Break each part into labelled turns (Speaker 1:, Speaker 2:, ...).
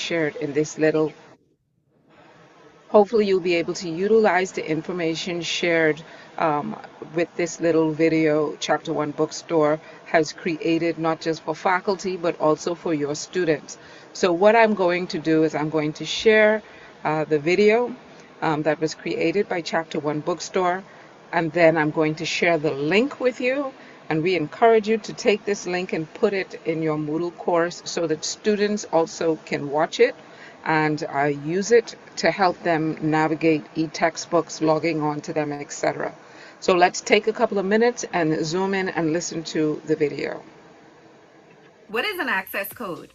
Speaker 1: shared in this little. Hopefully you'll be able to utilize the information shared um, with this little video Chapter One Bookstore has created, not just for faculty but also for your students. So what I'm going to do is I'm going to share the video that was created by Chapter One Bookstore, and then I'm going to share the link with you, and we encourage you to take this link and put it in your Moodle course so that students also can watch it and use it to help them navigate e-textbooks, logging on to them, etc. So let's take a couple of minutes and zoom in and listen to the video.
Speaker 2: What is an access code?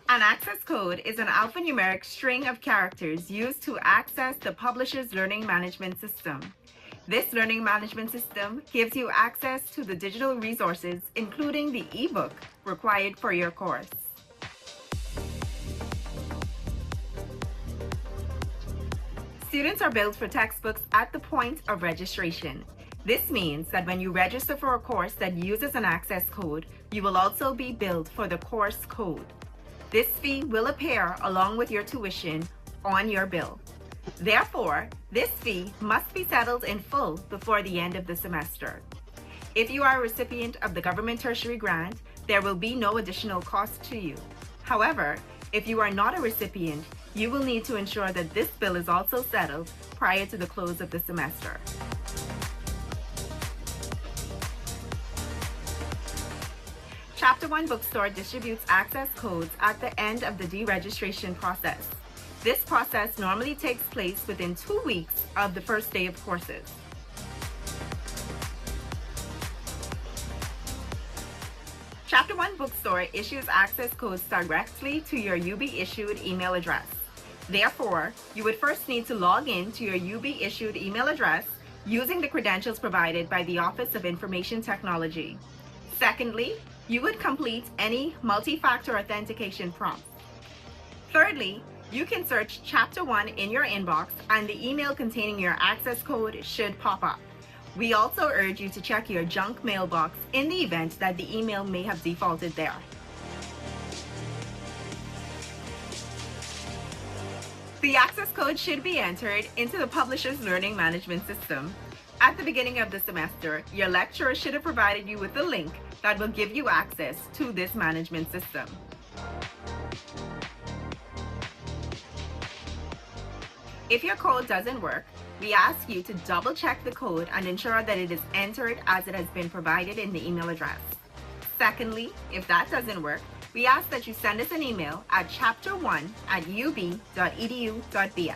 Speaker 2: An access code is an alphanumeric string of characters used to access the publisher's learning management system. This learning management system gives you access to the digital resources, including the ebook required for your course. Students are billed for textbooks at the point of registration. This means that when you register for a course that uses an access code, you will also be billed for the course code. This fee will appear along with your tuition on your bill. Therefore, this fee must be settled in full before the end of the semester. If you are a recipient of the government tertiary grant, there will be no additional cost to you. However, if you are not a recipient, you will need to ensure that this bill is also settled prior to the close of the semester. Chapter One Bookstore distributes access codes at the end of the deregistration process. This process normally takes place within 2 weeks of the first day of courses. Chapter One Bookstore issues access codes directly to your UB-issued email address. Therefore, you would first need to log in to your UB-issued email address using the credentials provided by the Office of Information Technology. Secondly, you would complete any multi-factor authentication prompt. Thirdly, you can search Chapter One in your inbox and the email containing your access code should pop up. We also urge you to check your junk mailbox in the event that the email may have defaulted there. The access code should be entered into the publisher's learning management system. At the beginning of the semester, your lecturer should have provided you with a link that will give you access to this management system. If your code doesn't work, we ask you to double check the code and ensure that it is entered as it has been provided in the email address. Secondly, if that doesn't work, we ask that you send us an email at chapter1@ub.edu.bs.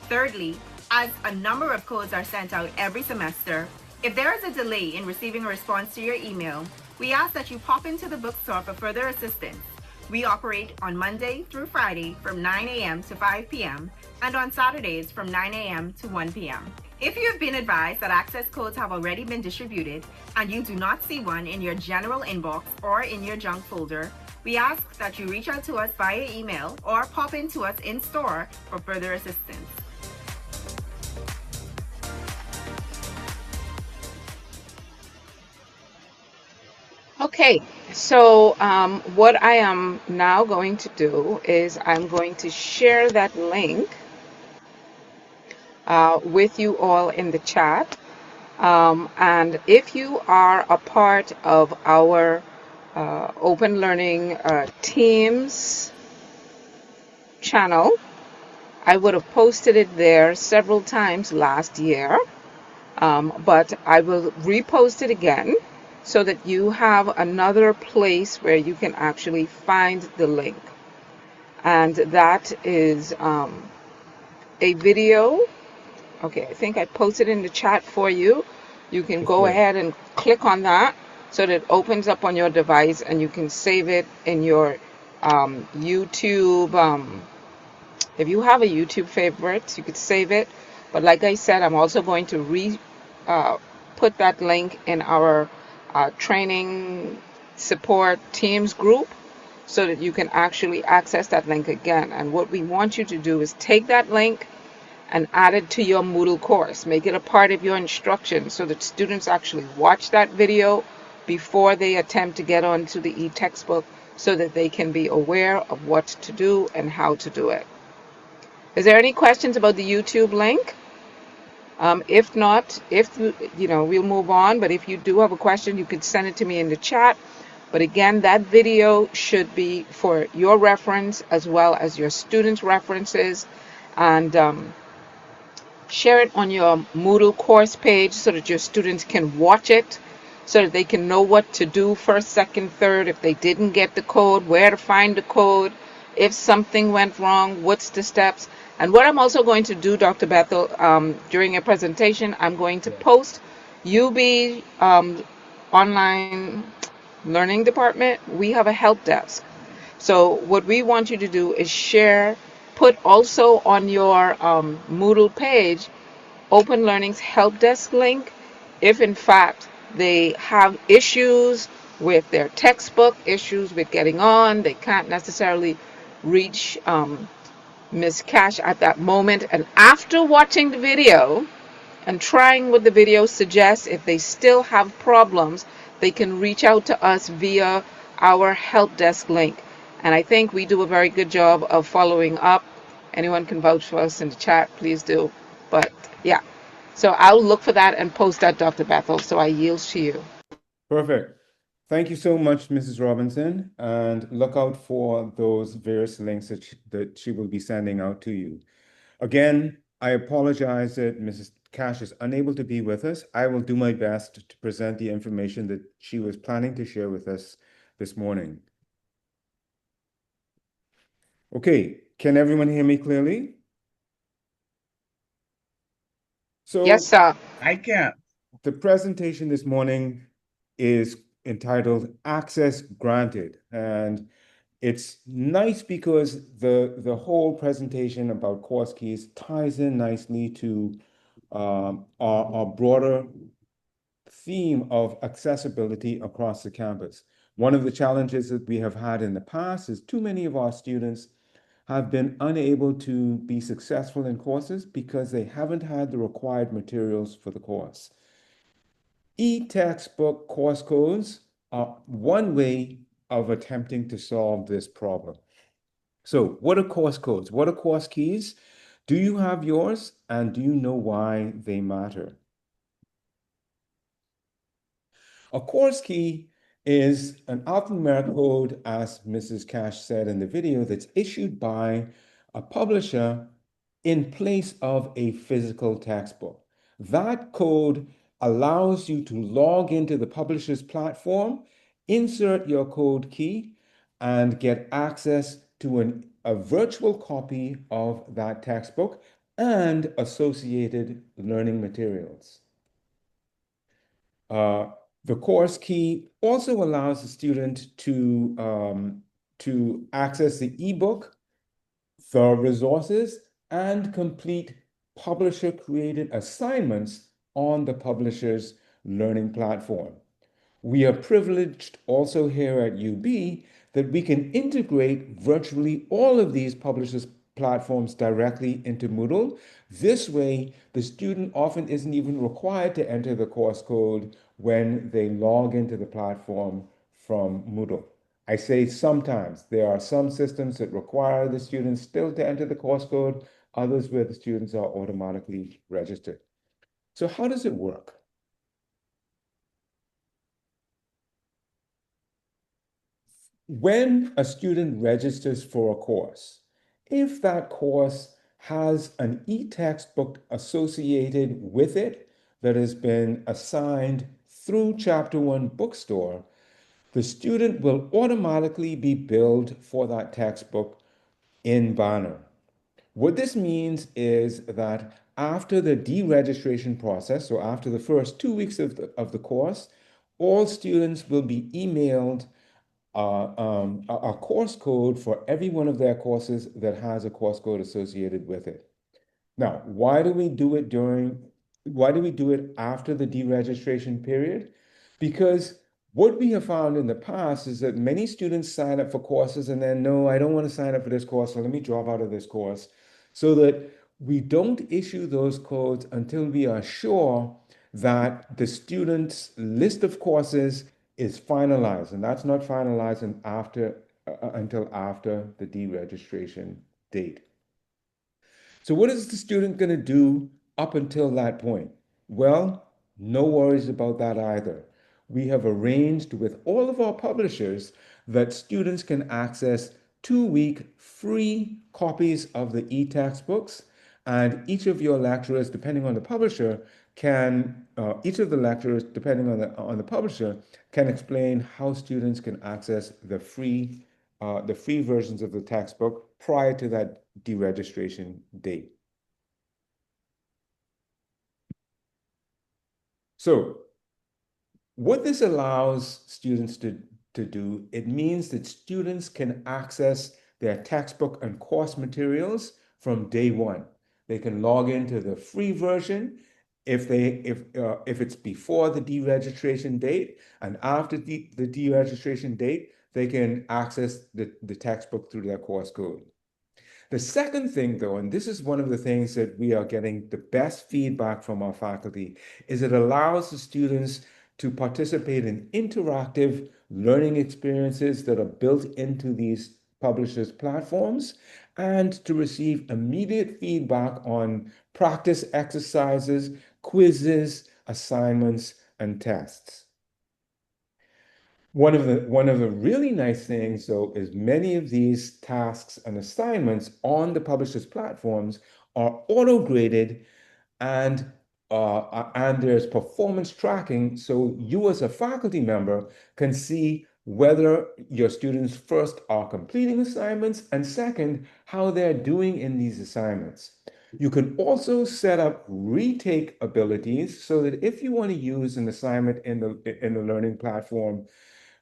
Speaker 2: Thirdly, as a number of codes are sent out every semester, if there is a delay in receiving a response to your email, we ask that you pop into the bookstore for further assistance. We operate on Monday through Friday from 9 a.m. to 5 p.m. and on Saturdays from 9 a.m. to 1 p.m. If you have been advised that access codes have already been distributed and you do not see one in your general inbox or in your junk folder, we ask that you reach out to us via email or pop into us in store for further assistance.
Speaker 1: Okay, so what I am now going to do is I'm going to share that link with you all in the chat. And if you are a part of our Open Learning Teams channel, I would have posted it there several times last year, but I will repost it again so that you have another place where you can actually find the link. And that is a video. Okay, I think I posted in the chat for you. You can go ahead and click on that so that it opens up on your device and you can save it in your YouTube. If you have a YouTube favorite, you could save it. But like I said, I'm also going to put that link in our training support teams group so that you can actually access that link again. And what we want you to do is take that link and add it to your Moodle course. Make it a part of your instruction so that students actually watch that video before they attempt to get onto the e-textbook so that they can be aware of what to do and how to do it. Is there any questions about the YouTube link? If not, if we'll move on. But if you do have a question, you could send it to me in the chat. But again, that video should be for your reference as well as your students' references. And share it on your Moodle course page so that your students can watch it, so that they can know what to do first, second, third, if they didn't get the code, where to find the code, if something went wrong, what's the steps. And what I'm also going to do, Dr. Bethel, during a presentation, I'm going to post UB online learning department. We have a help desk. So what we want you to do is share, put also on your Moodle page, Open Learning's help desk link, if in fact they have issues with their textbook, issues with getting on, they can't necessarily reach Ms. Cash at that moment. And after watching the video and trying what the video suggests, if they still have problems, they can reach out to us via our help desk link. And I think we do a very good job of following up. Anyone can vouch for us in the chat, please do. But yeah, so I'll look for that and post that, Dr. Bethel. So I yield to you.
Speaker 3: Perfect. Thank you so much, Mrs. Robinson, and look out for those various links that she will be sending out to you. Again, I apologize that Mrs. Cash is unable to be with us. I will do my best to present the information that she was planning to share with us this morning. Okay, can everyone hear me clearly? So
Speaker 1: yes, sir.
Speaker 4: I can.
Speaker 3: The presentation this morning is entitled Access Granted, and it's nice because the whole presentation about course keys ties in nicely to our broader theme of accessibility across the campus. One of the challenges that we have had in the past is too many of our students have been unable to be successful in courses because they haven't had the required materials for the course. E-textbook course codes are one way of attempting to solve this problem. So what are course codes? What are course keys? Do you have yours, and do you know why they matter? A course key is an alphanumeric code, as Mrs. Cash said in the video, that's issued by a publisher in place of a physical textbook. That code allows you to log into the publisher's platform, insert your code key, and get access to a virtual copy of that textbook and associated learning materials. The course key also allows the student to access the ebook, the resources, and complete publisher-created assignments on the publisher's learning platform. We are privileged also here at UB that we can integrate virtually all of these publishers' platforms directly into Moodle. This way, the student often isn't even required to enter the course code when they log into the platform from Moodle. I say sometimes. There are some systems that require the students still to enter the course code, others where the students are automatically registered. So how does it work? When a student registers for a course, if that course has an e-textbook associated with it that has been assigned through Chapter 1 Bookstore, the student will automatically be billed for that textbook in Banner. What this means is that after the deregistration process, so after the first 2 weeks of the course, all students will be emailed a course code for every one of their courses that has a course code associated with it. Now, why do we do it after the deregistration period? Because what we have found in the past is that many students sign up for courses and then, no, I don't want to sign up for this course, so let me drop out of this course, so that we don't issue those codes until we are sure that the student's list of courses is finalized, and that's not finalized until after the deregistration date. So what is the student going to do up until that point? Well, no worries about that either. We have arranged with all of our publishers that students can access 2-week free copies of the e-textbooks, and each of your lecturers, depending on the publisher, each of the lecturers, depending on the publisher, can explain how students can access the free versions of the textbook prior to that deregistration date. So what this allows students to do, it means that students can access their textbook and course materials from day one. They can log into the free version if it's before the deregistration date, and after the deregistration date, they can access the textbook through their course code. The second thing, though, and this is one of the things that we are getting the best feedback from our faculty, is it allows the students to participate in interactive learning experiences that are built into these publishers' platforms and to receive immediate feedback on practice exercises, quizzes, assignments, and tests. One of the really nice things, though, is many of these tasks and assignments on the publisher's platforms are auto-graded, and there's performance tracking, so you as a faculty member can see whether your students first are completing assignments, and second, how they're doing in these assignments. You can also set up retake abilities so that if you want to use an assignment in the learning platform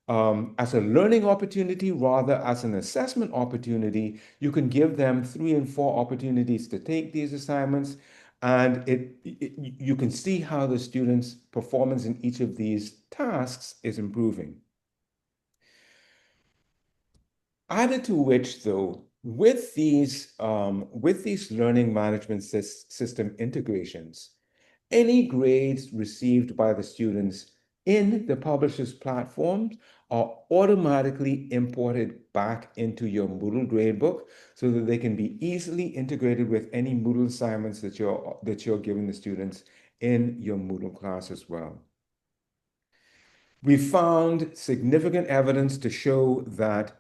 Speaker 3: as a learning opportunity rather as an assessment opportunity, you can give them 3 and 4 opportunities to take these assignments, and you can see how the student's performance in each of these tasks is improving. Added to which, though, with these learning management system integrations, any grades received by the students in the publisher's platforms are automatically imported back into your Moodle gradebook so that they can be easily integrated with any Moodle assignments that you're giving the students in your Moodle class as well. We found significant evidence to show that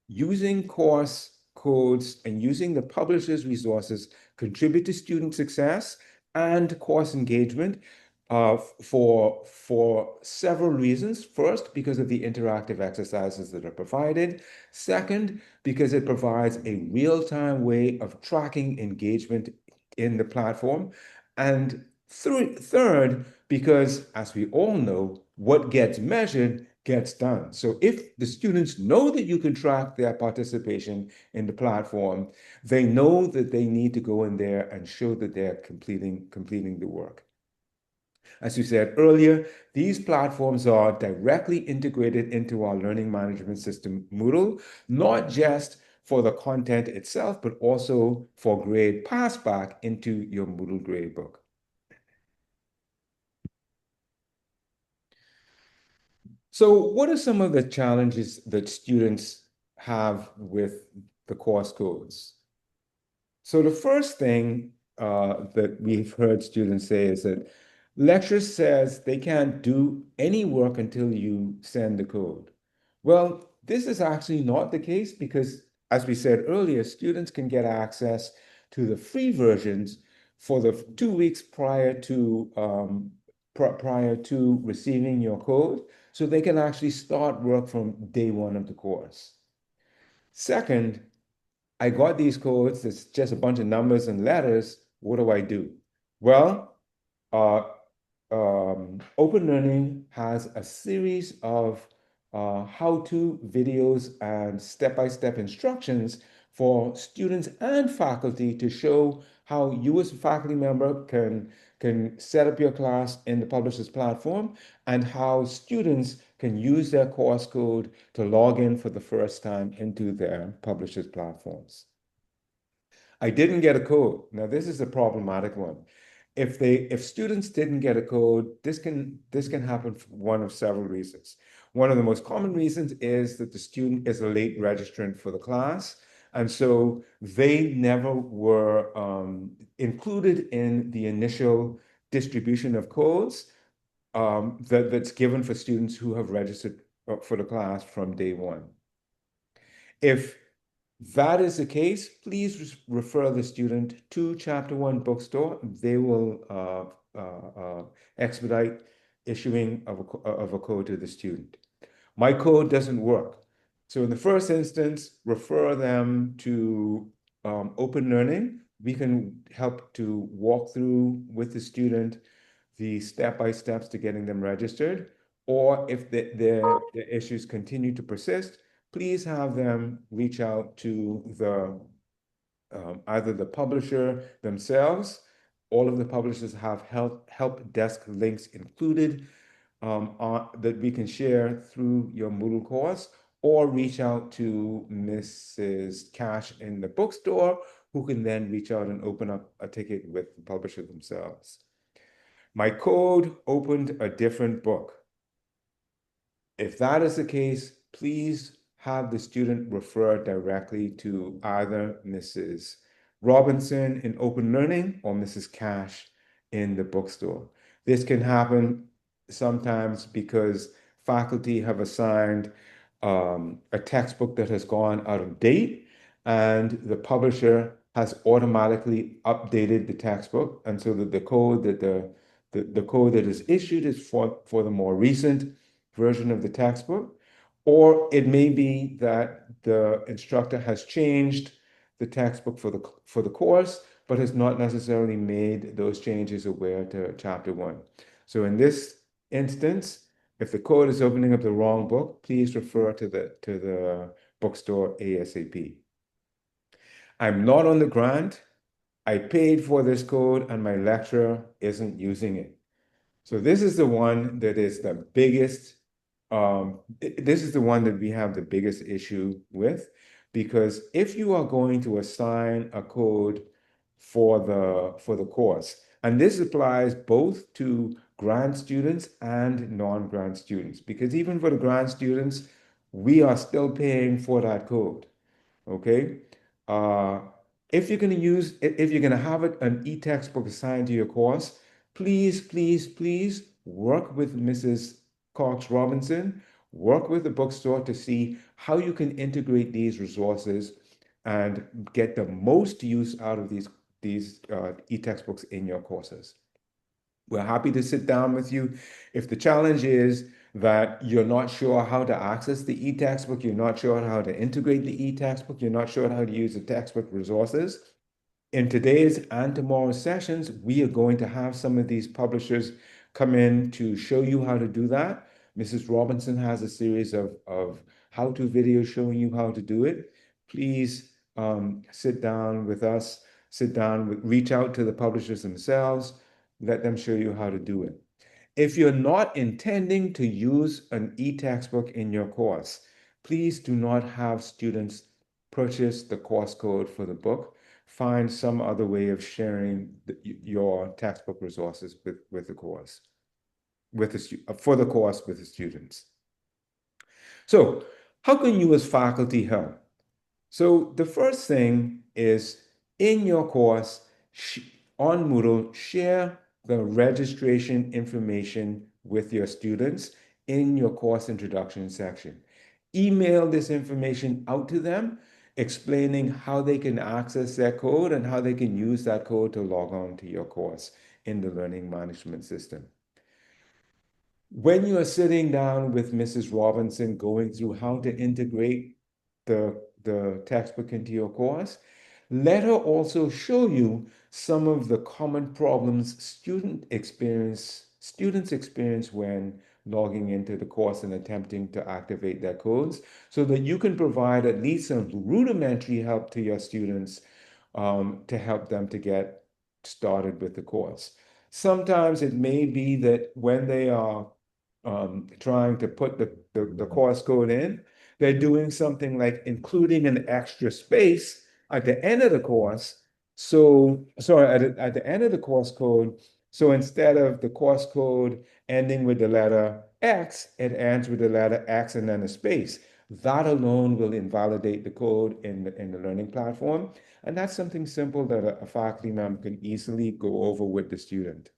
Speaker 3: using course codes and using the publisher's resources contribute to student success and course engagement for several reasons. First, because of the interactive exercises that are provided. Second, because it provides a real-time way of tracking engagement in the platform. And third, because as we all know, what gets measured gets done. So if the students know that you can track their participation in the platform, they know that they need to go in there and show that they're completing the work. As we said earlier, these platforms are directly integrated into our learning management system, Moodle, not just for the content itself, but also for grade pass back into your Moodle gradebook. So what are some of the challenges that students have with the course codes? So the first thing that we've heard students say is that lecturer says they can't do any work until you send the code. Well, this is actually not the case because, as we said earlier, students can get access to the free versions for the 2 weeks prior to receiving your code, so they can actually start work from day one of the course. Second, I got these codes, it's just a bunch of numbers and letters. What do I do? Well, Open Learning has a series of how-to videos and step-by-step instructions for students and faculty to show how you as a faculty member can set up your class in the publisher's platform and how students can use their course code to log in for the first time into their publisher's platforms. I didn't get a code. Now, this is a problematic one. If students didn't get a code, this can happen for one of several reasons. One of the most common reasons is that the student is a late registrant for the class, and so they never were included in the initial distribution of codes that's given for students who have registered for the class from day one. If that is the case, please refer the student to Chapter 1 Bookstore. They will expedite issuing of a code to the student. My code doesn't work. So in the first instance, refer them to Open Learning. We can help to walk through with the student the step-by-steps to getting them registered. Or if the issues continue to persist, please have them reach out to either the publisher themselves. All of the publishers have help desk links included that we can share through your Moodle course, or reach out to Mrs. Cash in the bookstore, who can then reach out and open up a ticket with the publisher themselves. My code opened a different book. If that is the case, please have the student refer directly to either Mrs. Robinson in Open Learning or Mrs. Cash in the bookstore. This can happen sometimes because faculty have assigned a textbook that has gone out of date, and the publisher has automatically updated the textbook, and so that the code that is issued is for the more recent version of the textbook. Or it may be that the instructor has changed the textbook for the course, but has not necessarily made those changes aware to Chapter 1. So in this instance, if the code is opening up the wrong book, please refer to the bookstore ASAP. I'm not on the grant. I paid for this code and my lecturer isn't using it. So this is the one that is the biggest, this is the one that we have the biggest issue with, because if you are going to assign a code for the course, and this applies both to grant students and non-grant students, because even for the grant students, we are still paying for that code, okay? If you're going to have an e-textbook assigned to your course, please, please, please work with Mrs. Cox Robinson, work with the bookstore to see how you can integrate these resources and get the most use out of these e-textbooks in your courses. We're happy to sit down with you. If the challenge is that you're not sure how to access the e-textbook, you're not sure how to integrate the e-textbook, you're not sure how to use the textbook resources, in today's and tomorrow's sessions, we are going to have some of these publishers come in to show you how to do that. Mrs. Robinson has a series of how-to videos showing you how to do it. Please sit down with us, reach out to the publishers themselves, let them show you how to do it. If you're not intending to use an e-textbook in your course, please do not have students purchase the course code for the book. Find some other way of sharing your textbook resources with the course, for the course with the students. So how can you as faculty help? So the first thing is, in your course on Moodle, share the registration information with your students in your course introduction section. Email this information out to them, explaining how they can access that code and how they can use that code to log on to your course in the learning management system. When you are sitting down with Mrs. Robinson going through how to integrate the textbook into your course, let her also show you some of the common problems students experience when logging into the course and attempting to activate their codes, so that you can provide at least some rudimentary help to your students to help them to get started with the course. Sometimes it may be that when they are trying to put the course code in, they're doing something like including an extra space at the end of the course. So, sorry, at the end of the course code, So instead of the course code ending with the letter X, it ends with the letter X and then a space. That alone will invalidate the code in the learning platform. And that's something simple that a faculty member can easily go over with the student.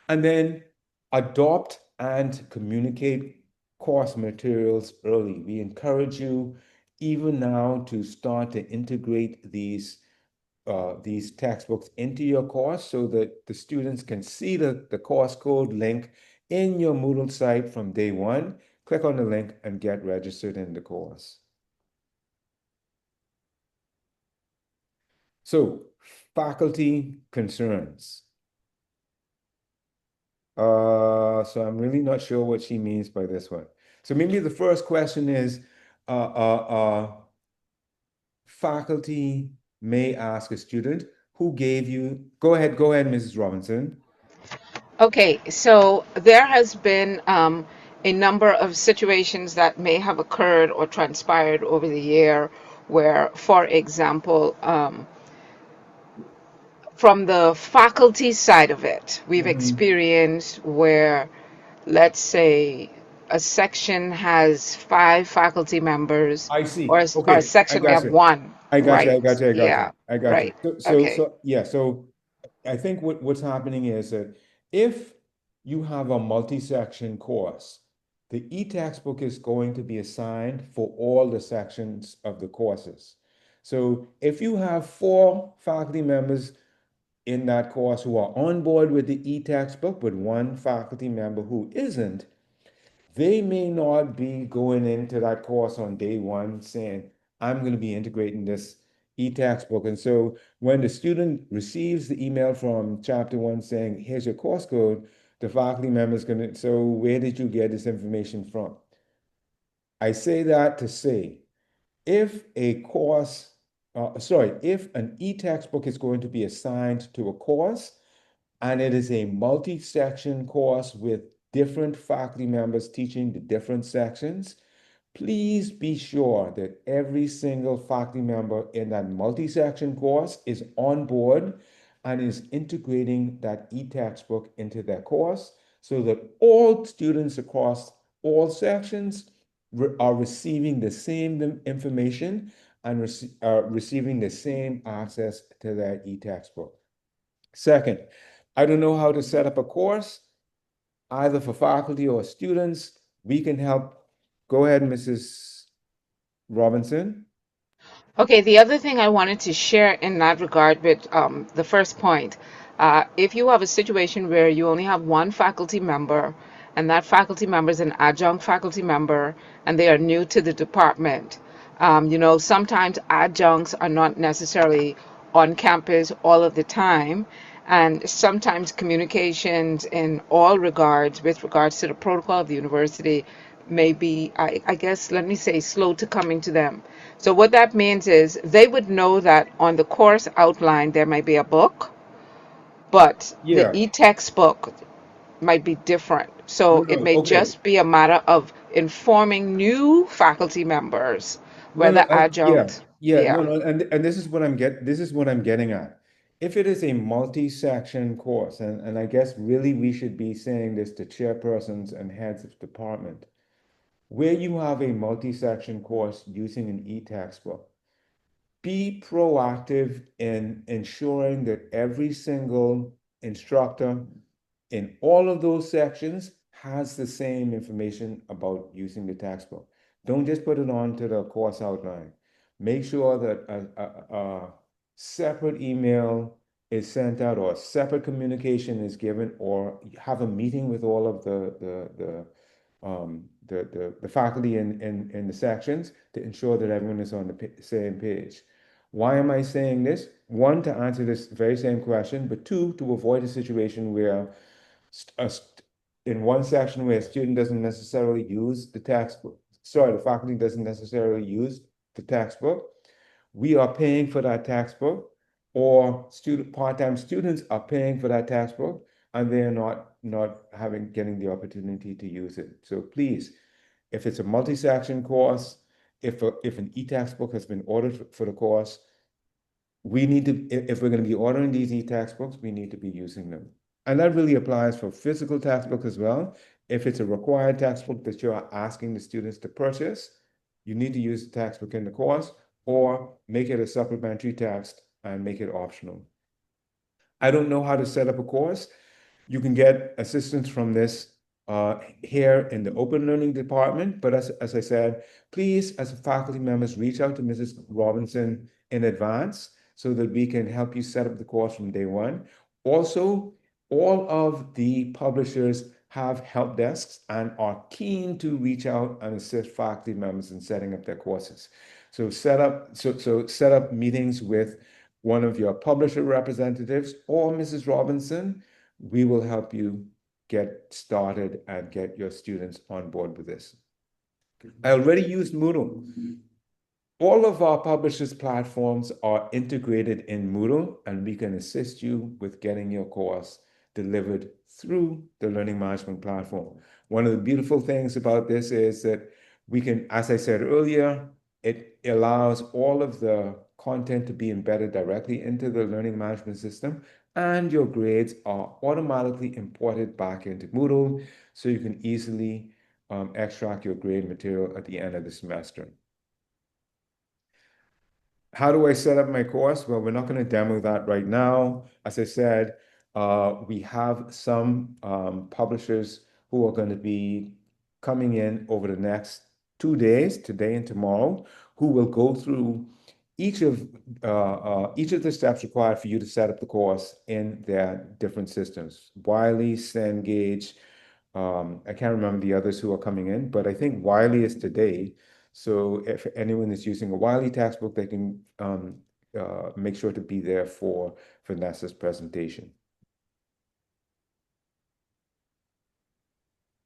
Speaker 3: And then adopt and communicate course materials early. We encourage you even now to start to integrate these textbooks into your course so that the students can see the course code link in your Moodle site from day one. Click on the link and get registered in the course. So, faculty concerns. So I'm really not sure what she means by this one. So maybe the first question is, uh, uh, uh, faculty may ask a student who gave you, go ahead, Mrs. Robinson.
Speaker 1: Okay, so there has been a number of situations that may have occurred or transpired over the year where, for example, from the faculty side of it, we've experienced where, let's say, a section has 5 faculty members,
Speaker 3: I
Speaker 1: or
Speaker 3: see.
Speaker 1: or a
Speaker 3: Okay, I
Speaker 1: section may
Speaker 3: got
Speaker 1: have
Speaker 3: you.
Speaker 1: one,
Speaker 3: I got you.
Speaker 1: right?
Speaker 3: I got you. I got you.
Speaker 1: Yeah,
Speaker 3: I got you.
Speaker 1: right.
Speaker 3: So
Speaker 1: Okay.
Speaker 3: yeah. So I think what's happening is that if you have a multi-section course, the e-textbook is going to be assigned for all the sections of the courses. So if you have 4 faculty members in that course who are on board with the e-textbook, but one faculty member who isn't, they may not be going into that course on day one saying, I'm going to be integrating this e-textbook. And so when the student receives the email from chapter one saying, here's your course code, the faculty member is going to, so where did you get this information from? I say that to say, if a course, if an e-textbook is going to be assigned to a course, and it is a multi-section course with different faculty members teaching the different sections, please be sure that every single faculty member in that multi-section course is on board and is integrating that e-textbook into their course so that all students across all sections are receiving the same information and receiving the same access to that e-textbook. Second, I don't know how to set up a course, either for faculty or students. We can help. Go ahead, Mrs. Robinson.
Speaker 1: Okay, the other thing I wanted to share in that regard with the first point, if you have a situation where you only have one faculty member, and that faculty member is an adjunct faculty member, and they are new to the department, sometimes adjuncts are not necessarily on campus all of the time, and sometimes communications in all regards, with regards to the protocol of the university, may be, I guess, let me say, slow to coming to them. So what that means is they would know that on the course outline there might be a book, but the
Speaker 3: Yeah.
Speaker 1: e-textbook might be different.
Speaker 3: No,
Speaker 1: So it
Speaker 3: no.
Speaker 1: may
Speaker 3: Okay.
Speaker 1: just be a matter of informing new faculty members,
Speaker 3: No, no.
Speaker 1: whether
Speaker 3: Yeah.
Speaker 1: adjunct.
Speaker 3: Yeah. No,
Speaker 1: Yeah.
Speaker 3: no. And this is what this is what I'm getting at. If it is a multi-section course, and I guess really we should be saying this to chairpersons and heads of department, where you have a multi-section course using an e-textbook, be proactive in ensuring that every single instructor in all of those sections has the same information about using the textbook. Don't just put it onto the course outline. Make sure that a separate email is sent out or a separate communication is given, or have a meeting with all of the faculty in the sections to ensure that everyone is on the same page. Why am I saying this? One, to answer this very same question, but two, to avoid a situation where in one section where a student doesn't necessarily use the textbook, sorry, the faculty doesn't necessarily use the textbook, we are paying for that textbook, or part-time students are paying for that textbook, and they're not getting the opportunity to use it. So please, if it's a multi-section course, if an e-textbook has been ordered for the course, we need to, if we're going to be ordering these e-textbooks, we need to be using them. And that really applies for physical textbooks as well. If it's a required textbook that you're asking the students to purchase, you need to use the textbook in the course or make it a supplementary text and make it optional. I don't know how to set up a course. You can get assistance from this here in the open learning department. But as I said, please, as faculty members, reach out to Mrs. Robinson in advance so that we can help you set up the course from day one. Also, all of the publishers have help desks and are keen to reach out and assist faculty members in setting up their courses. So set up meetings with one of your publisher representatives or Mrs. Robinson. We will help you get started and get your students on board with this. I already used Moodle. All of our publishers' platforms are integrated in Moodle, and we can assist you with getting your course delivered through the learning management platform. One of the beautiful things about this is that we can, as I said earlier, it allows all of the content to be embedded directly into the learning management system, and your grades are automatically imported back into Moodle, so you can easily extract your grade material at the end of the semester. How do I set up my course? Well, we're not going to demo that right now. As I said, we have some publishers who are going to be coming in over the next 2 days, today and tomorrow, who will go through each of the steps required for you to set up the course in their different systems. Wiley, Cengage, I can't remember the others who are coming in, but I think Wiley is today. So if anyone is using a Wiley textbook, they can make sure to be there for Vanessa's presentation.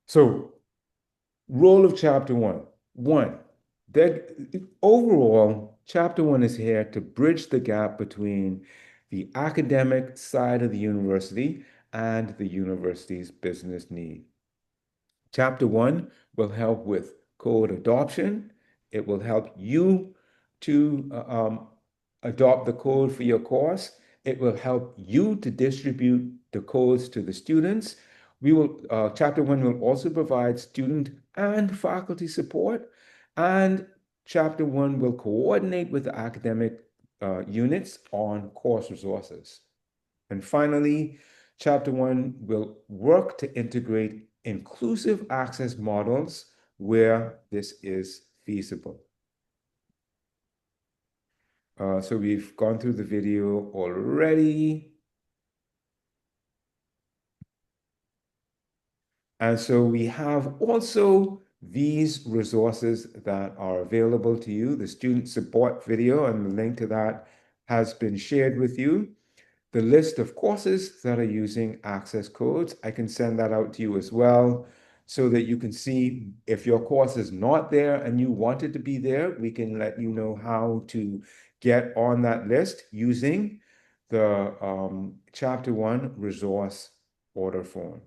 Speaker 3: So, role of chapter one. Overall, chapter one is here to bridge the gap between the academic side of the university and the university's business need. Chapter one will help with code adoption. It will help you to adopt the code for your course. It will help you to distribute the codes to the students. Chapter one will also provide student and faculty support, and chapter one will coordinate with the academic units on course resources. And finally, chapter one will work to integrate inclusive access models where this is feasible. So we've gone through the video already. And so we have also these resources that are available to you. The student support video and the link to that has been shared with you. The list of courses that are using access codes, I can send that out to you as well so that you can see if your course is not there and you want it to be there, we can let you know how to get on that list using the chapter one resource order form.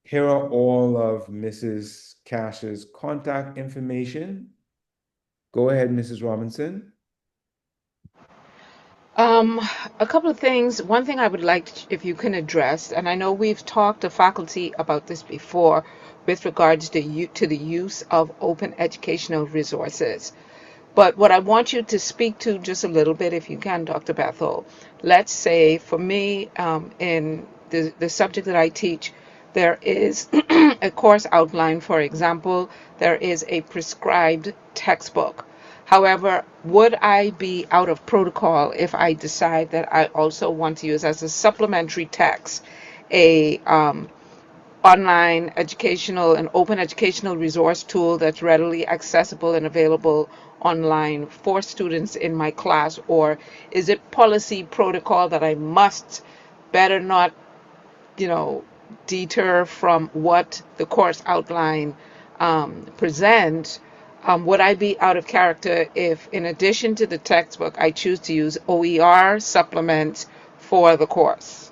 Speaker 3: Here are all of Mrs. Cash's contact information. Go ahead, Mrs. Robinson.
Speaker 1: A couple of things. One thing I would like if you can address, and I know we've talked to faculty about this before with regards to the use of open educational resources. But what I want you to speak to just a little bit, if you can, Dr. Bethel. Let's say for me, in the subject that I teach, there is a course outline. For example, there is a prescribed textbook. However, would I be out of protocol if I decide that I also want to use as a supplementary text a online educational and open educational resource tool that's readily accessible and available online for students in my class? Or is it policy protocol that I must better not, deter from what the course outline presents? Would I be out of character if, in addition to the textbook, I choose to use OER supplements for the course?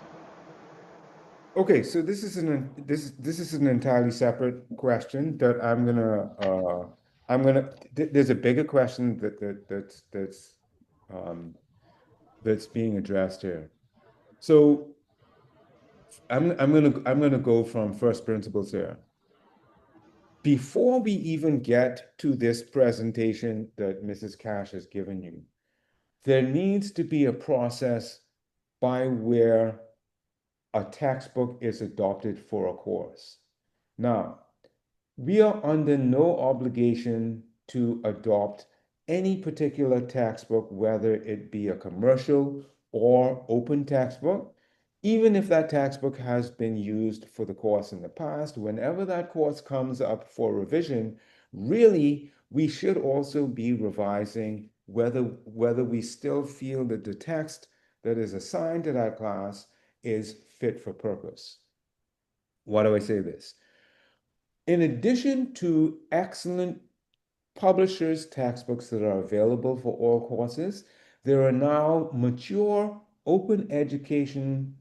Speaker 3: Okay, so this is an entirely separate question that there's a bigger question that's that's being addressed here. So I'm gonna go from first principles here. Before we even get to this presentation that Mrs. Cash has given you, there needs to be a process by where a textbook is adopted for a course. Now, we are under no obligation to adopt any particular textbook, whether it be a commercial or open textbook, even if that textbook has been used for the course in the past. Whenever that course comes up for revision, really, we should also be revising whether we still feel that the text that is assigned to that class is fit for purpose. Why do I say this? In addition to excellent publishers' textbooks that are available for all courses, there are now mature open education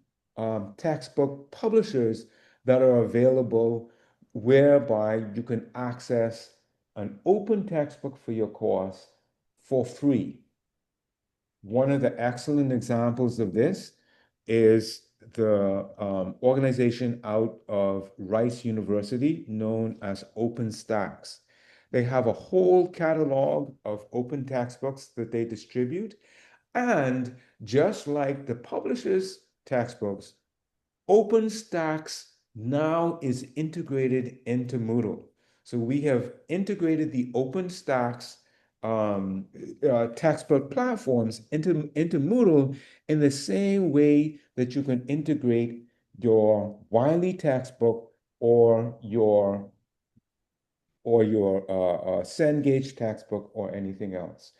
Speaker 3: textbook publishers that are available whereby you can access an open textbook for your course for free. One of the excellent examples of this is the organization out of Rice University known as OpenStax. They have a whole catalog of open textbooks that they distribute. And just like the publishers' textbooks, OpenStax now is integrated into Moodle. So we have integrated the OpenStax textbook platforms into Moodle in the same way that you can integrate your Wiley textbook or your Cengage textbook or anything else.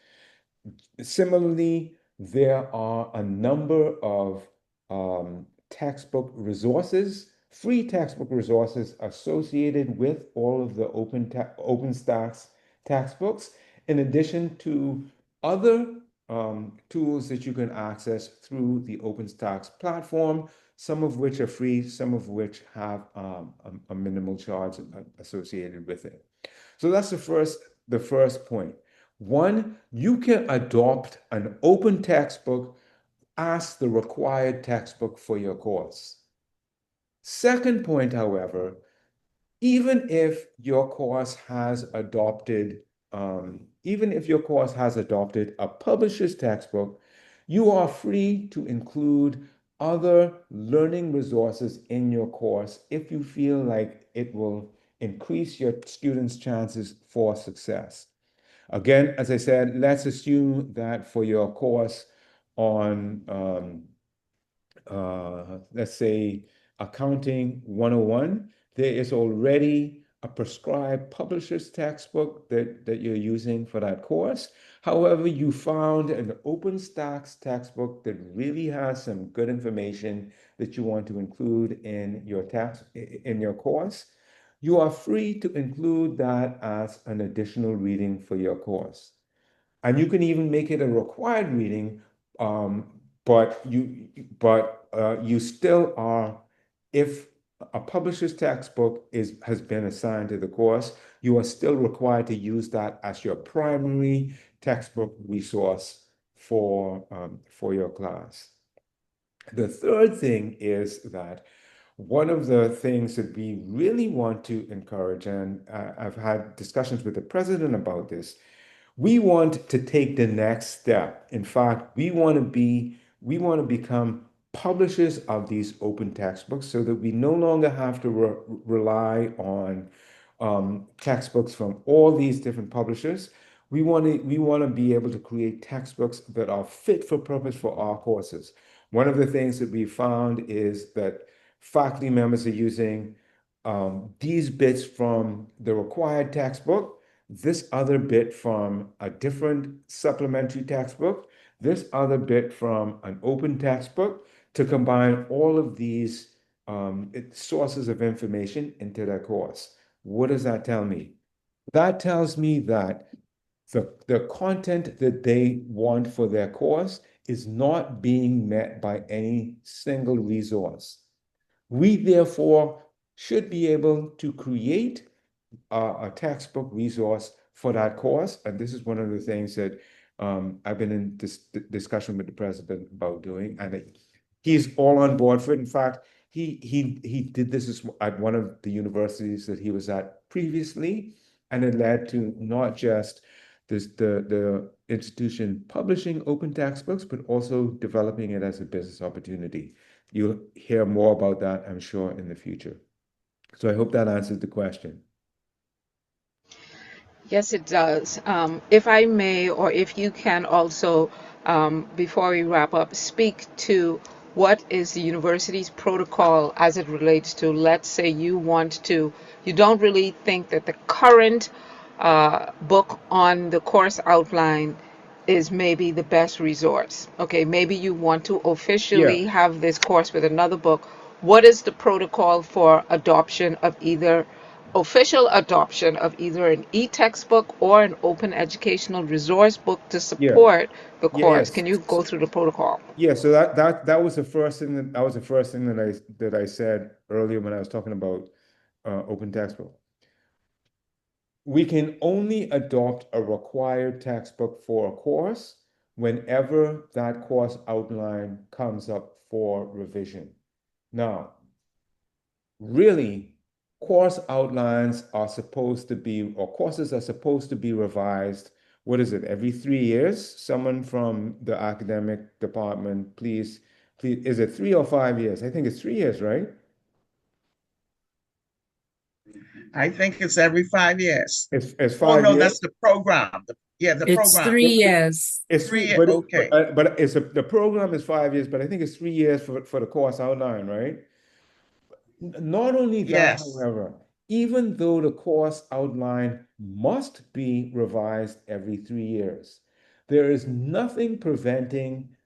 Speaker 3: Similarly, there are a number of textbook resources, free textbook resources associated with all of the OpenStax textbooks, in addition to other tools that you can access through the OpenStax platform, some of which are free, some of which have a minimal charge associated with it. So that's the first point. One, you can adopt an open textbook as the required textbook for your course. Second point, however, even if your course has adopted a publisher's textbook, you are free to include other learning resources in your course if you feel like it will increase your students' chances for success. Again, as I said, let's assume that for your course on, let's say, Accounting 101, there is already a prescribed publisher's textbook that you're using for that course. However, you found an OpenStax textbook that really has some good information that you want to include in your course. You are free to include that as an additional reading for your course. And you can even make it a required reading, but you still are, if a publisher's textbook has been assigned to the course, you are still required to use that as your primary textbook resource for your class. The third thing is that one of the things that we really want to encourage, and I've had discussions with the president about this, we want to take the next step. In fact, we want to become publishers of these open textbooks so that we no longer have to rely on textbooks from all these different publishers. We want to be able to create textbooks that are fit for purpose for our courses. One of the things that we found is that faculty members are using these bits from the required textbook, this other bit from a different supplementary textbook, this other bit from an open textbook, to combine all of these sources of information into their course. What does that tell me? That tells me that the content that they want for their course is not being met by any single resource. We therefore should be able to create a textbook resource for that course. And this is one of the things that I've been in this discussion with the president about doing, and he's all on board for it. In fact, he did this at one of the universities that he was at previously, and it led to not just the institution publishing open textbooks, but also developing it as a business opportunity. You'll hear more about that, I'm sure, in the future. So I hope that answers the question.
Speaker 1: Yes, it does. If I may, or if you can also, before we wrap up, speak to what is the university's protocol as it relates to, let's say you don't really think that the current book on the course outline is maybe the best resource. Okay, maybe you want to
Speaker 3: Yeah,
Speaker 1: officially have this course with another book. What is the protocol for adoption of either official adoption of either an e-textbook or an open educational resource book to
Speaker 3: yeah,
Speaker 1: support the
Speaker 3: yeah,
Speaker 1: course?
Speaker 3: yes.
Speaker 1: Can you go through the protocol?
Speaker 3: Yeah, so that was the first thing that was the first thing that I said earlier when I was talking about open textbook. We can only adopt a required textbook for a course whenever that course outline comes up for revision. Now, really, course outlines are supposed to be, or courses are supposed to be revised. What is it, every 3 years? Someone from the academic department, please, is it 3 or 5 years? I think it's 3 years, right?
Speaker 4: I think it's every 5 years.
Speaker 3: It's
Speaker 4: Oh,
Speaker 3: five
Speaker 4: no,
Speaker 3: years.
Speaker 4: that's the program. The
Speaker 5: It's
Speaker 4: program.
Speaker 5: 3 years.
Speaker 3: It's
Speaker 4: Three
Speaker 3: three,
Speaker 4: year, okay.
Speaker 3: but the program is 5 years, but I think it's 3 years for the course outline, right? Not only that,
Speaker 4: Yes.
Speaker 3: however, even though the course outline must be revised every 3 years, there is nothing preventing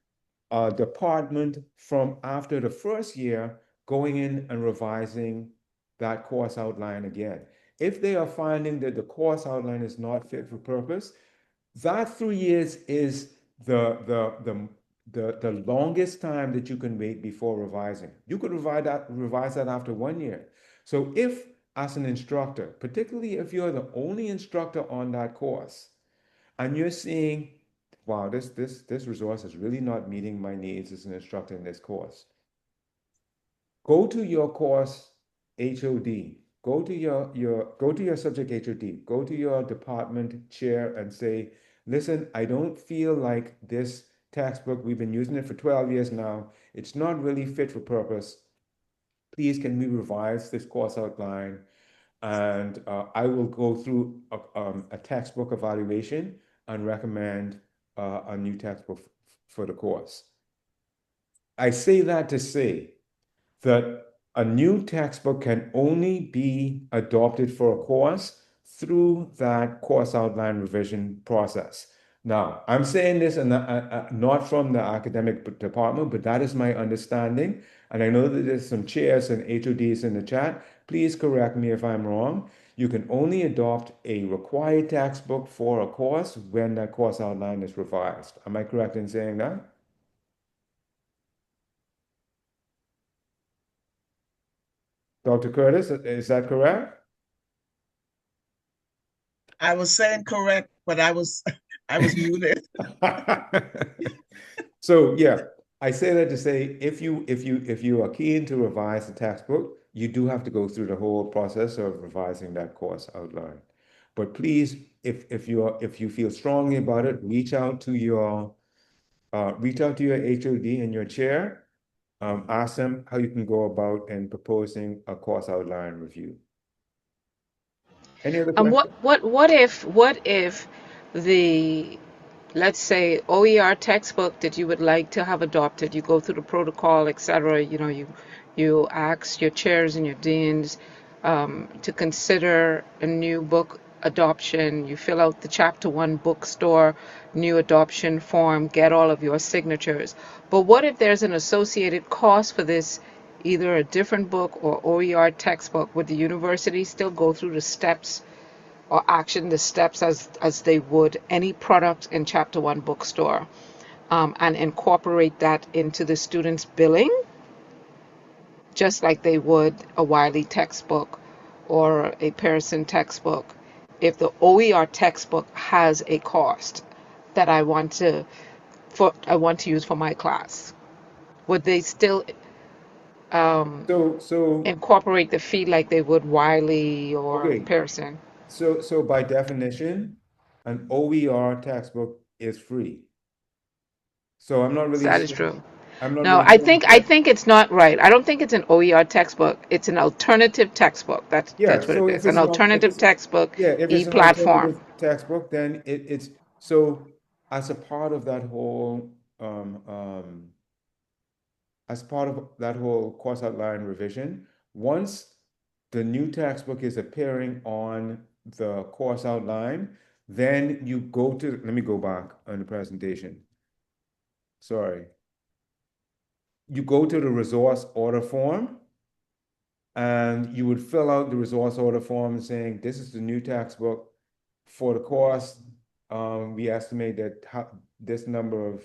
Speaker 3: a department from, after the first year, going in and revising that course outline again. If they are finding that the course outline is not fit for purpose, that 3 years is the longest time that you can wait before revising. You could revise that after 1 year. So if, as an instructor, particularly if you're the only instructor on that course, and you're seeing, wow, this resource is really not meeting my needs as an instructor in this course, go to your course HOD, go to your subject HOD, go to your department chair and say, listen, I don't feel like this textbook, we've been using it for 12 years now, it's not really fit for purpose. Please, can we revise this course outline? And I will go through a textbook evaluation and recommend a new textbook for the course. I say that to say that a new textbook can only be adopted for a course through that course outline revision process. Now, I'm saying this not from the academic department, but that is my understanding. And I know that there's some chairs and HODs in the chat. Please correct me if I'm wrong. You can only adopt a required textbook for a course when that course outline is revised. Am I correct in saying that? Dr. Curtis, is that correct?
Speaker 4: I was saying correct, but I was muted.
Speaker 3: So yeah, I say that to say if you are keen to revise the textbook, you do have to go through the whole process of revising that course outline. But please, if you feel strongly about it, reach out to your HOD and your chair. Ask them how you can go about in proposing a course outline review. Any other
Speaker 1: And
Speaker 3: questions?
Speaker 1: what if the, let's say, OER textbook that you would like to have adopted, you go through the protocol, etc. You ask your chairs and your deans to consider a new book adoption. You fill out the Chapter 1 bookstore new adoption form, get all of your signatures. But what if there's an associated cost for this, either a different book or OER textbook? Would the university still go through the steps or action the steps as they would any product in Chapter 1 bookstore, and incorporate that into the student's billing, just like they would a Wiley textbook or a Pearson textbook, if the OER textbook has a cost? that I want to use for my class? Would they still um,
Speaker 3: So
Speaker 1: incorporate the fee like they would Wiley or
Speaker 3: okay,
Speaker 1: Pearson?
Speaker 3: so by definition, an OER textbook is free. So
Speaker 1: That is true.
Speaker 3: I'm not
Speaker 1: No,
Speaker 3: really sure.
Speaker 1: I think it's not right. I don't think it's an OER textbook. It's an alternative textbook.
Speaker 3: Yeah,
Speaker 1: That's what it
Speaker 3: so if
Speaker 1: is. An
Speaker 3: it's not, if
Speaker 1: alternative
Speaker 3: it's,
Speaker 1: textbook,
Speaker 3: yeah, if it's an
Speaker 1: e-platform.
Speaker 3: alternative textbook, then it's so as a part of that whole um, um, as part of that whole course outline revision, once the new textbook is appearing on the course outline, then you go to, let me go back on the presentation. Sorry. You go to the resource order form and you would fill out the resource order form saying, this is the new textbook for the course. We estimate that this number of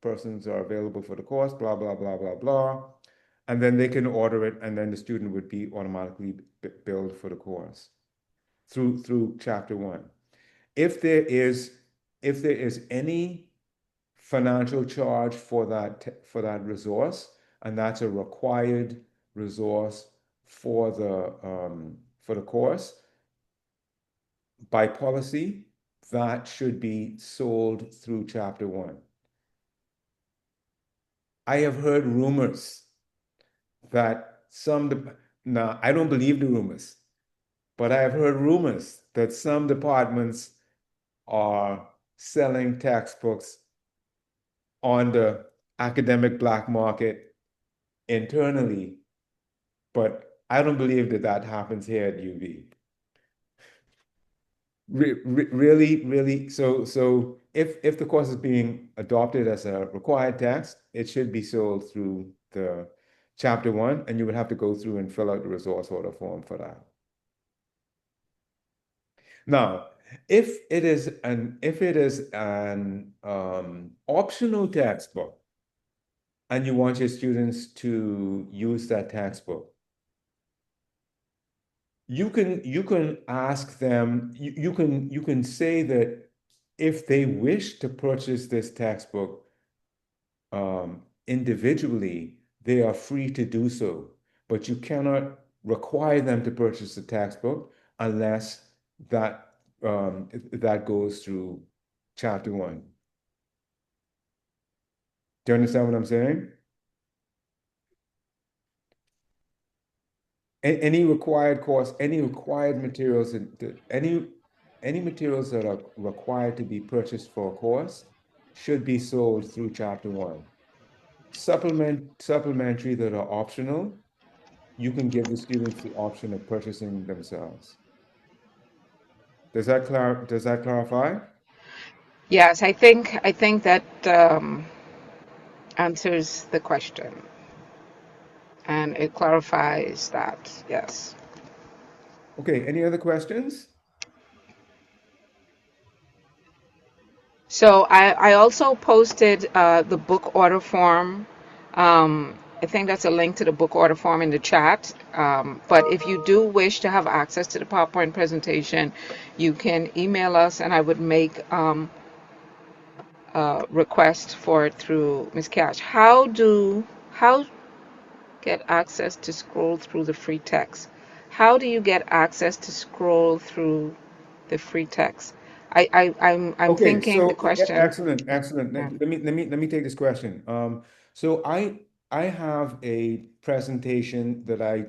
Speaker 3: persons are available for the course, blah, blah, blah, blah, blah. And then they can order it, and then the student would be automatically billed for the course through chapter one. If there is any financial charge for that resource, and that's a required resource for the course, by policy, that should be sold through chapter one. I have heard rumors that now I don't believe the rumors, but I have heard rumors that some departments are selling textbooks on the academic black market internally, but I don't believe that that happens here at UB. Really, really. So if the course is being adopted as a required text, it should be sold through the chapter one, and you would have to go through and fill out the resource order form for that. Now, if it is an optional textbook, and you want your students to use that textbook, you can ask them, you can say that if they wish to purchase this textbook individually, they are free to do so, but you cannot require them to purchase the textbook unless that goes through chapter one. Do you understand what I'm saying? Any required course, any required materials, any materials that are required to be purchased for a course should be sold through chapter one. Supplementary that are optional, you can give the students the option of purchasing themselves. Does that clarify?
Speaker 1: Yes, I think that answers the question and it clarifies that. Yes.
Speaker 3: Okay, any other questions?
Speaker 1: So I also posted the book order form. I think that's a link to the book order form in the chat. But if you do wish to have access to the PowerPoint presentation, you can email us and I would make request for it through Ms. Cash. How get access to scroll through the free text? How do you get access to scroll through the free text? I'm
Speaker 3: Okay,
Speaker 1: thinking the
Speaker 3: so
Speaker 1: question.
Speaker 3: excellent, excellent.
Speaker 1: Yeah.
Speaker 3: Let me take this question. So I have a presentation that I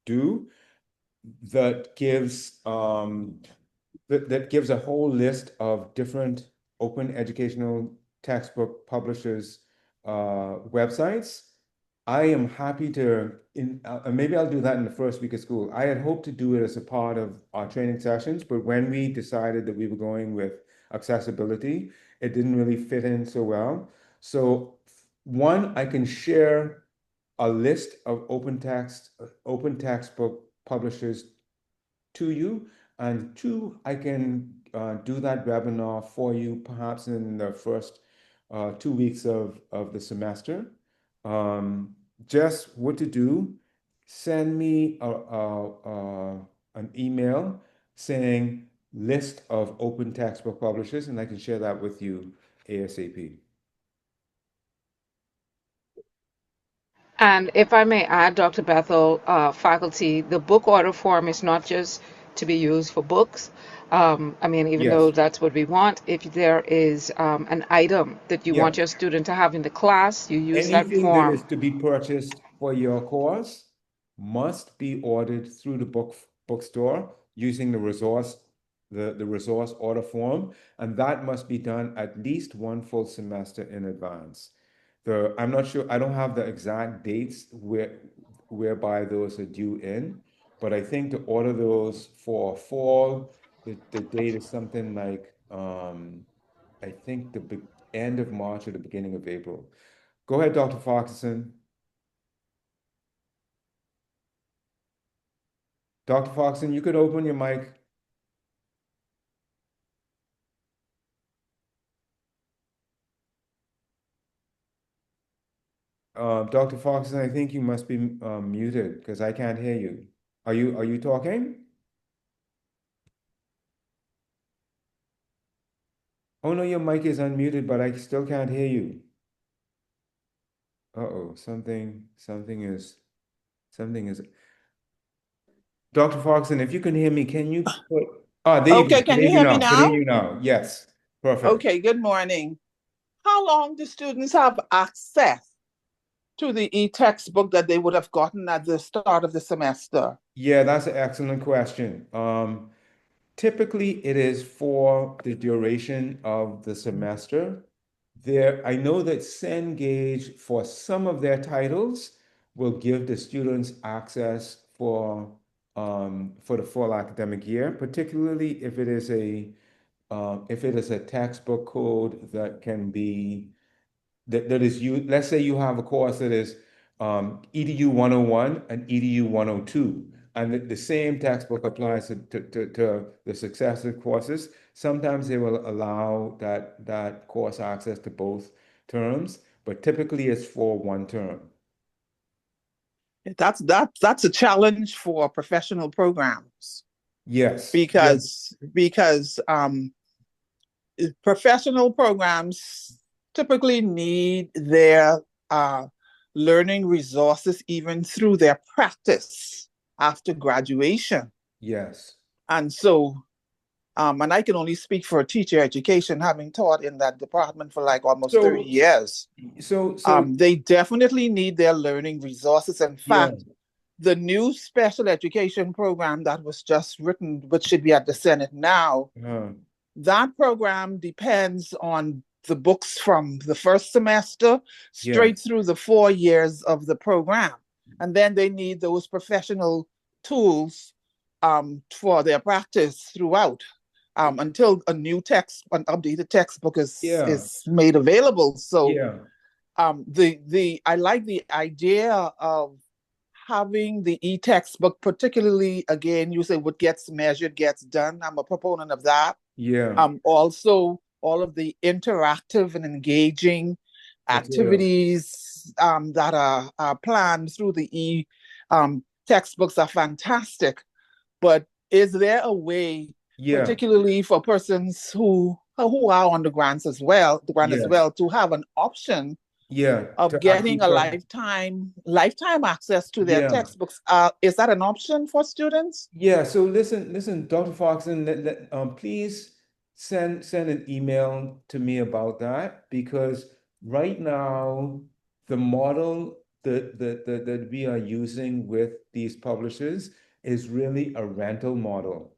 Speaker 3: do that gives that gives a whole list of different open educational textbook publishers websites. I am happy to maybe I'll do that in the first week of school. I had hoped to do it as a part of our training sessions, but when we decided that we were going with accessibility, it didn't really fit in so well. So one, I can share a list of open textbook publishers to you. And two, I can do that webinar for you perhaps in the first 2 weeks of the semester. Just what to do, send me an email saying, list of open textbook publishers, and I can share that with you ASAP.
Speaker 1: And if I may add, Dr. Bethel, faculty, the book order form is not just to be used for books. I mean, even though
Speaker 3: Yes.
Speaker 1: that's what we want, if there is an item that you
Speaker 3: Yeah.
Speaker 1: want your student to have in the class, you use that
Speaker 3: Anything that is
Speaker 1: form.
Speaker 3: to be purchased for your course must be ordered through the bookstore using the resource order form, and that must be done at least one full semester in advance. I'm not sure, I don't have the exact dates whereby those are due in, but I think to order those for fall, the date is something like I think the end of March or the beginning of April. Go ahead, Dr. Foxson. Dr. Foxson, you could open your mic. Dr. Foxson, I think you must be muted because I can't hear you. Are you talking? Oh no, your mic is unmuted, but I still can't hear you. Uh-oh, something is. Dr. Foxson, if you can hear me, can you put, there you go.
Speaker 5: Okay,
Speaker 3: I can
Speaker 5: can
Speaker 3: hear
Speaker 5: you
Speaker 3: you
Speaker 5: hear me
Speaker 3: now. Can hear
Speaker 5: now?
Speaker 3: you now. Yes, perfect.
Speaker 5: Okay, good morning. How long do students have access to the e-textbook that they would have gotten at the start of the semester?
Speaker 3: Yeah, that's an excellent question. Typically, it is for the duration of the semester. I know that Cengage, for some of their titles, will give the students access for the full academic year, particularly if it is a textbook code that can be that is you. Let's say you have a course that is EDU 101 and EDU 102, and the same textbook applies to the successive courses. Sometimes they will allow that course access to both terms, but typically it's for one term.
Speaker 5: That's a challenge for professional programs
Speaker 3: Yes.
Speaker 5: because professional programs typically need their learning resources even through their practice after graduation.
Speaker 3: Yes.
Speaker 5: And so, and I can only speak for teacher education, having taught in that department for like almost 30 years.
Speaker 3: So
Speaker 5: They definitely need their learning resources. In
Speaker 3: yeah.
Speaker 5: fact, the new special education program that was just written, which should be at the Senate now, that program depends on the books from the first semester straight through the 4 years of the program. And then they need those professional tools for their practice throughout until an updated textbook is made available. So I like the idea of having the e-textbook, particularly, again, you say what gets measured gets done. I'm a proponent of that. Also, all of the interactive and engaging activities that are planned through the textbooks are fantastic. But is there a way, particularly for persons who are on the grant as well, to have an option of getting a lifetime access to their textbooks? Is that an option for students?
Speaker 3: Yeah. So listen, Dr. Foxson, please send an email to me about that, because right now the model that we are using with these publishers is really a rental model.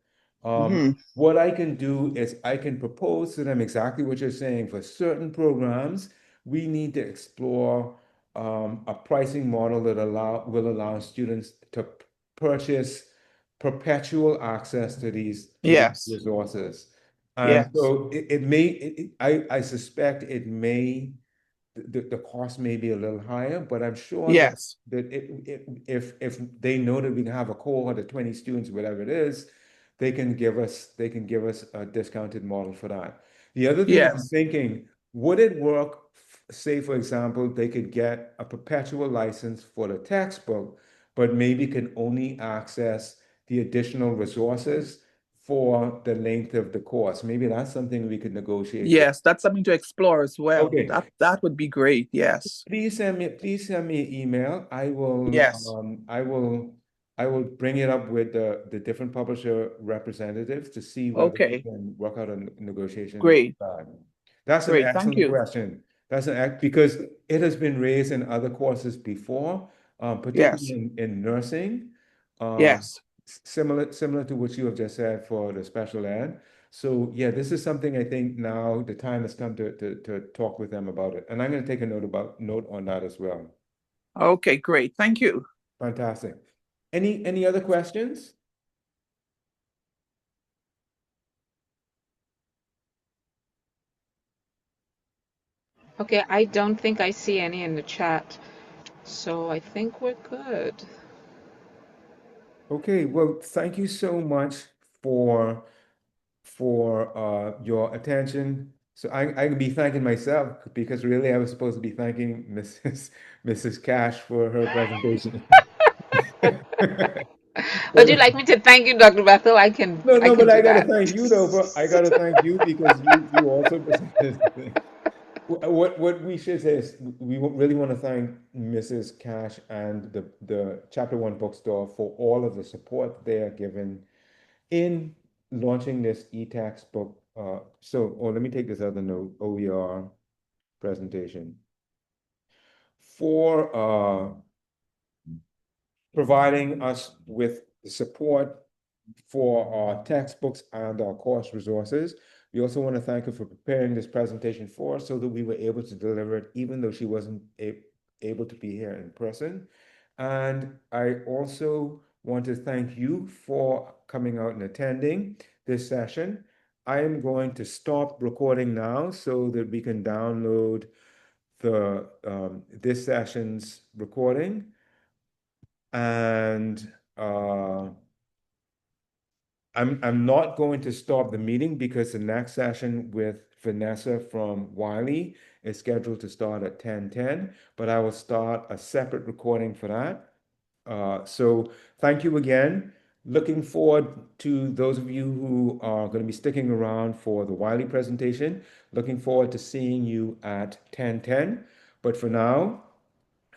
Speaker 3: What I can do is I can propose to them exactly what you're saying. For certain programs, we need to explore a pricing model that will allow students to purchase perpetual access to these resources. And so I suspect the cost may be a little higher, but I'm sure that if they know that we can have a cohort of 20 students, whatever it is, they can give us a discounted model for that. The other thing I'm thinking, would it work, say, for example, they could get a perpetual license for the textbook, but maybe can only access the additional resources for the length of the course. Maybe that's something we could negotiate.
Speaker 5: Yes, that's something to explore as well.
Speaker 3: Okay.
Speaker 5: That would be great. Yes.
Speaker 3: Please send me an email. I will
Speaker 5: Yes.
Speaker 3: I will bring it up with the different publisher representatives to see whether we can work out a negotiation.
Speaker 5: Great.
Speaker 3: That's an
Speaker 5: Great. Thank
Speaker 3: excellent
Speaker 5: you.
Speaker 3: question. Because it has been raised in other courses before, particularly in nursing.
Speaker 5: Yes.
Speaker 3: Similar to what you have just said for the special ed. So yeah, this is something I think now the time has come to talk with them about it. And I'm going to take a note on that as well.
Speaker 5: Okay, great. Thank you.
Speaker 3: Fantastic. Any other questions?
Speaker 1: Okay, I don't think I see any in the chat, so I think we're good.
Speaker 3: Okay, well, thank you so much for your attention. So I can be thanking myself because really I was supposed to be thanking Mrs. Cash for her presentation.
Speaker 1: Would you like me to thank you, Dr. Bethel? I can
Speaker 3: No,
Speaker 1: do
Speaker 3: but I gotta
Speaker 1: that.
Speaker 3: thank you though. I gotta thank you because you also presented the thing. What we should say is we really want to thank Mrs. Cash and the Chapter One bookstore for all of the support they are given in launching this e-textbook. Let me take this other note, OER presentation. For providing us with the support for our textbooks and our course resources. We also want to thank her for preparing this presentation for us so that we were able to deliver it, even though she wasn't able to be here in person. And I also want to thank you for coming out and attending this session. I am going to stop recording now so that we can download the this session's recording. And I'm not going to stop the meeting because the next session with Vanessa from Wiley is scheduled to start at 10:10, but I will start a separate recording for that. So thank you again. Looking forward to those of you who are going to be sticking around for the Wiley presentation. Looking forward to seeing you at 10:10. But for now,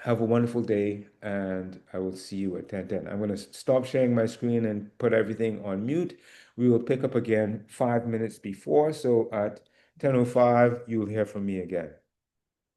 Speaker 3: have a wonderful day, and I will see you at 10:10. I'm going to stop sharing my screen and put everything on mute. We will pick up again 5 minutes before, so at 10:05, you'll hear from me again.